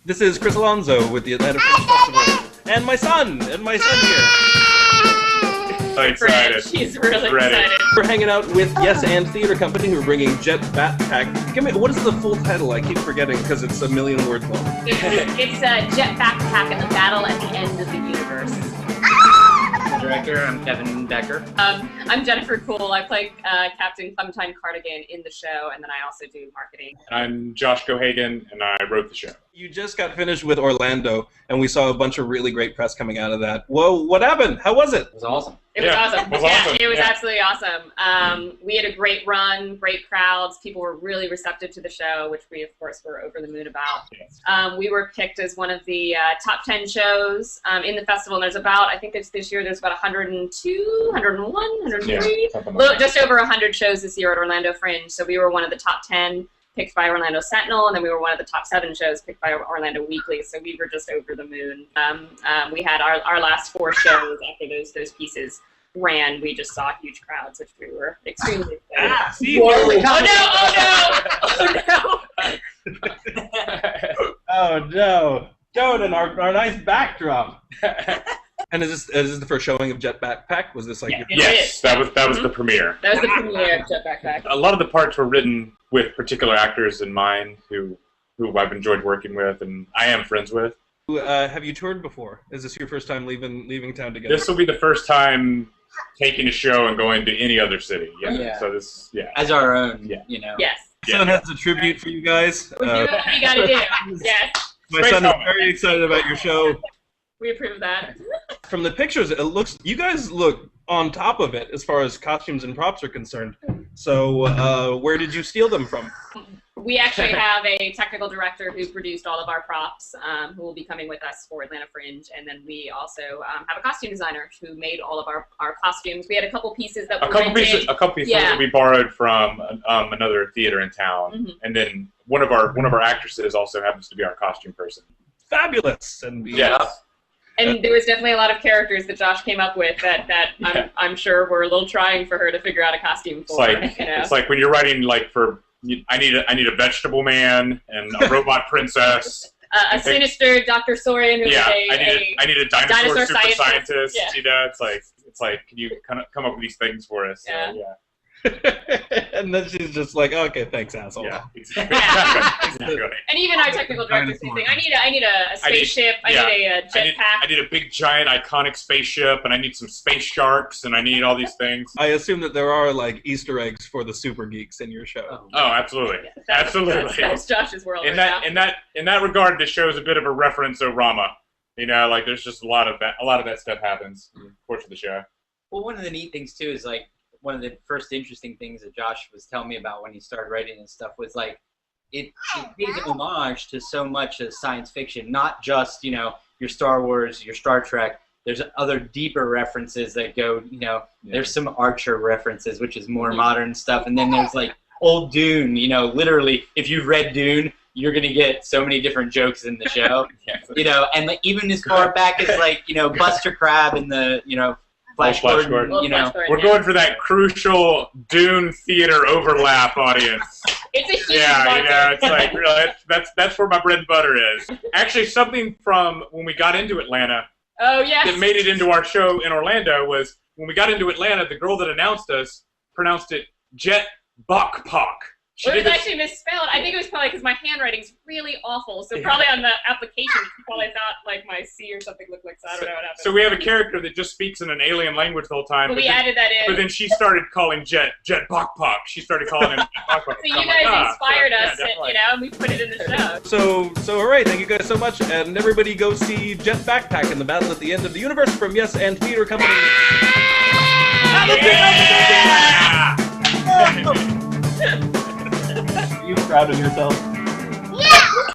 This is Chris Alonso with the Atlanta Fringe Festival, and my son here. So excited. She's really excited. We're hanging out with Yes and Theater Company, who are bringing Jet Backpack. Give me, what is the full title? I keep forgetting because it's a million words long. It's Jet Backpack and the Battle at the End of the Universe. Director, I'm Kevin Becker. I'm Jennifer Cool. I play Captain Clementine Cardigan in the show, and then I also do marketing. I'm Josh Cohagen, and I wrote the show. You just got finished with Orlando, and we saw a bunch of really great press coming out of that. Whoa, what happened? How was it? It was awesome. It was awesome. It was awesome. It was absolutely awesome. We had a great run, great crowds. People were really receptive to the show, which we, of course, were over the moon about. Yes. We were picked as one of the top 10 shows in the festival. And there's about, I think it's this year, there's about 102, 101, 103, just over 100 shows this year at Orlando Fringe. So we were one of the top 10 picked by Orlando Sentinel, and then we were one of the top 7 shows picked by Orlando Weekly, so we were just over the moon. We had our last 4 shows after those pieces ran. We just saw huge crowds, which we were extremely excited. Oh no! Oh no! Jordan, our nice backdrop. And is this the first showing of Jet Backpack? Was this like? Yeah, Yes, that was the premiere. That was the premiere of Jet Backpack. A lot of the parts were written with particular actors in mind who I've enjoyed working with, and I am friends with. Have you toured before? Is this your first time leaving town together? This will be the first time taking a show and going to any other city. Yeah. So this, as our own, you know. Yes. Son has a tribute for you guys. We do what we gotta do. Yes. My son is very excited about your show. We approve of that. From the pictures, you guys look on top of it as far as costumes and props are concerned. So, where did you steal them from? We actually have a technical director who produced all of our props, who will be coming with us for Atlanta Fringe, and then we also have a costume designer who made all of our costumes. We had a couple pieces that were rented. A couple pieces that we borrowed from another theater in town, and then one of our actresses also happens to be our costume person. Fabulous! And And there was definitely a lot of characters that Josh came up with that I'm sure were a little trying for her to figure out a costume for. It's like when you're writing I need a vegetable man and a robot princess. A sinister Dr. Saurian who's I need a dinosaur super scientist. Yeah. You know, it's like can you kind of come up with these things for us? Yeah. So, and then she's just like, okay, thanks, asshole. Yeah, exactly. And even our technical director saying, I need a spaceship, I need a jetpack. I need a big, giant, iconic spaceship, and I need some space sharks, and I need all these things. I assume that there are like Easter eggs for the super geeks in your show. Oh, absolutely, absolutely. That's Josh's world. In that regard, this show is a bit of a reference-orama. You know, like there's just a lot of that stuff happens in the course of the show. Well, one of the neat things too is like one of the first interesting things that Josh was telling me about when he started writing and stuff was like it pays an homage to so much of science fiction, not just your Star Wars, your Star Trek. There's other deeper references that go, there's some Archer references, which is more modern stuff, and then there's like old Dune. Literally, if you've read Dune, you're gonna get so many different jokes in the show. And like, even as far back as like Buster Crabbe and the Flash Gordon, we're going for that crucial Dune theater overlap audience. It's a huge market. It's like really, that's where my bread and butter is. Actually, something from when we got into Atlanta. Oh yes. That made it into our show in Orlando was when we got into Atlanta. The girl that announced us pronounced it Jet Backpack. It was actually misspelled. I think it was probably because my handwriting's really awful. So probably on the application, she probably thought like my C or something looked like. So I don't know what happened. So we have a character that just speaks in an alien language the whole time. But we added that in. But then she started calling Jet Backpack. She started calling him Jet Backpack. So you guys inspired us, and we put it in the show. So all right, thank you guys so much, and everybody go see Jet Backpack in the Battle at the End of the Universe from Yes and Theater Company. Yeah! Are you proud of yourself?